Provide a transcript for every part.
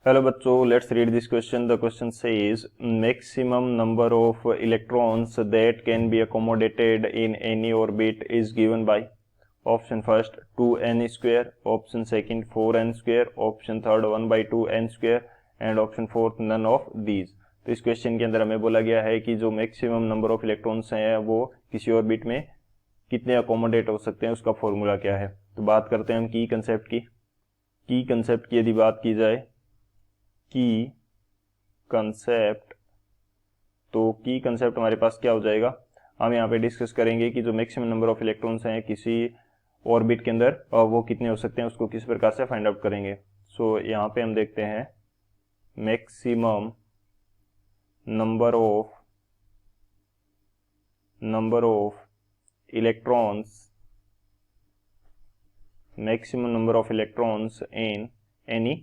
Hello बच्चों, let's read this question. The question says maximum number of electrons that can be accommodated in any orbit is given by option first 2n square, option second 4n square, option third 1/2n square and option fourth none of these. तो इस question के अंदर हमें बोला गया है कि जो मैक्सिमम नंबर ऑफ इलेक्ट्रॉन्स हैं वो किसी ऑर्बिट में कितने अकोमोडेट हो सकते हैं, उसका फॉर्मूला क्या है. तो बात करते हैं हम की कंसेप्ट की. की कंसेप्ट की यदि बात की जाए, की कंसेप्ट, तो की कंसेप्ट हमारे पास क्या हो जाएगा. हम यहाँ पे डिस्कस करेंगे कि जो मैक्सिमम नंबर ऑफ इलेक्ट्रॉन्स हैं किसी ऑर्बिट के अंदर वो कितने हो सकते हैं, उसको किस प्रकार से फाइंड आउट करेंगे. सो यहाँ पे हम देखते हैं maximum number of electrons, maximum number of electrons in any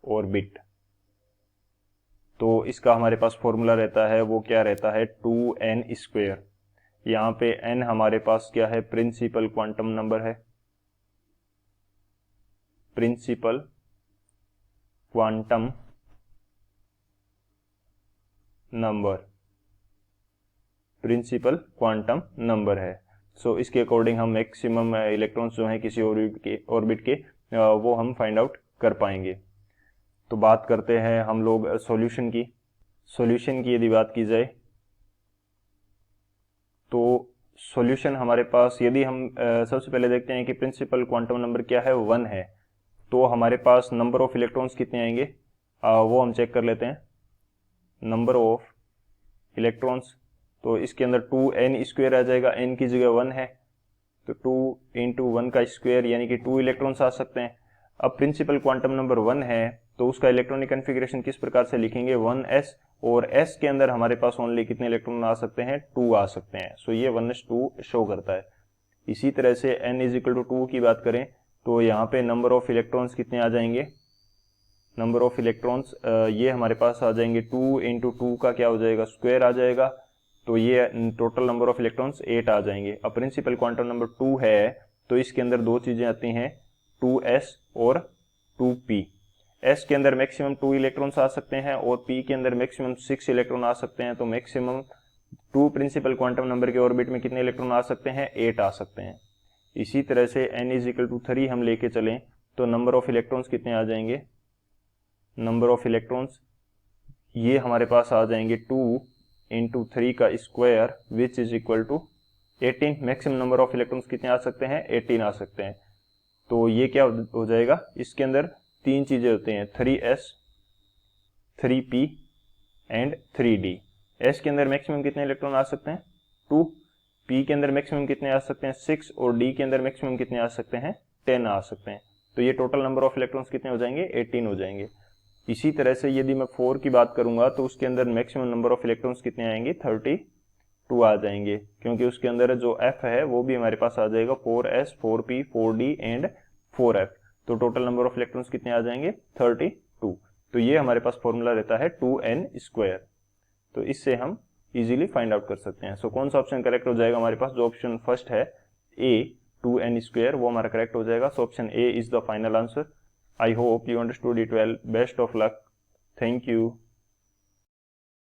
orbit. तो इसका हमारे पास फॉर्मूला रहता है, वो क्या रहता है 2n स्क्वायर. यहाँ पे n हमारे पास क्या है, प्रिंसिपल क्वांटम नंबर है. प्रिंसिपल क्वांटम नंबर है. सो इसके अकॉर्डिंग हम मैक्सिमम इलेक्ट्रॉन्स जो हैं किसी ऑर्बिट के वो हम फाइंड आउट कर पाएंगे. तो बात करते हैं हम लोग सॉल्यूशन की यदि बात की जाए तो सॉल्यूशन हमारे पास, यदि हम सबसे पहले देखते हैं कि प्रिंसिपल क्वांटम नंबर क्या है, 1 है. तो हमारे पास नंबर ऑफ इलेक्ट्रॉन्स कितने आएंगे वो हम चेक कर लेते हैं. नंबर ऑफ इलेक्ट्रॉन्स, तो इसके अंदर 2n स्क्वायर आ जाएगा, n की जगह 1 है तो 2 इंटू 1 का स्क्वायर यानी कि 2 इलेक्ट्रॉन्स आ सकते हैं. अब प्रिंसिपल क्वांटम नंबर 1 है तो उसका इलेक्ट्रॉनिक कन्फिग्रेशन किस प्रकार से लिखेंगे, 1s, और s के अंदर हमारे पास ओनली कितने इलेक्ट्रॉन आ सकते हैं, 2 आ सकते हैं. सो ये 1s2 शो करता है. इसी तरह से n इज इक्वल टू 2 की बात करें तो यहाँ पे नंबर ऑफ इलेक्ट्रॉन्स कितने आ जाएंगे, नंबर ऑफ इलेक्ट्रॉन्स ये हमारे पास आ जाएंगे 2 इंटू 2 का क्या हो जाएगा, स्क्वायर आ जाएगा. तो ये टोटल नंबर ऑफ इलेक्ट्रॉन्स 8 आ जाएंगे. अब प्रिंसिपल क्वांटम नंबर 2 है तो इसके अंदर दो चीजें आती हैं, 2s और 2p. s के अंदर मैक्सिमम 2 इलेक्ट्रॉन्स आ सकते हैं और p के अंदर मैक्सिमम 6 इलेक्ट्रॉन आ सकते हैं. तो मैक्सिमम 2 प्रिंसिपल क्वांटम नंबर के ऑर्बिट में कितने इलेक्ट्रॉन आ सकते हैं, 8 आ सकते हैं. इसी तरह से n इज इक्वल टू 3 हम लेके चलें तो नंबर ऑफ इलेक्ट्रॉन्स कितने आ जाएंगे, नंबर ऑफ इलेक्ट्रॉन्स ये हमारे पास आ जाएंगे 2 इंटू 3 का square which is equal to 18. Maximum number of electrons कितने आ सकते हैं, 18 आ सकते हैं. तो ये क्या हो जाएगा, इसके अंदर तीन चीजें होती हैं, 3s, 3p and 3d. s के अंदर मैक्सिमम कितने इलेक्ट्रॉन आ सकते हैं, 2. p के अंदर मैक्सिमम कितने आ सकते हैं, 6. और d के अंदर मैक्सिमम कितने आ सकते हैं, 10 आ सकते हैं. तो ये टोटल नंबर ऑफ इलेक्ट्रॉन्स कितने हो जाएंगे, 18 हो जाएंगे. इसी तरह से यदि मैं 4 की बात करूंगा तो उसके अंदर मैक्सिमम नंबर ऑफ इलेक्ट्रॉन्स कितने आएंगे, 32 आ जाएंगे, क्योंकि उसके अंदर जो f है वो भी हमारे पास आ जाएगा 4s, 4p, 4d and 4f. तो टोटल नंबर ऑफ इलेक्ट्रॉन्स कितने आ जाएंगे, 32. तो ये हमारे पास फॉर्मूला रहता है 2n स्क्वायर. तो इससे हम इजीली फाइंड आउट कर सकते हैं. सो कौन सा ऑप्शन करेक्ट हो जाएगा हमारे पास, जो ऑप्शन फर्स्ट है ए 2n स्क्वायर, वो हमारा करेक्ट हो जाएगा. So option A is the final answer. I hope you understood it well. Best of luck. Thank you.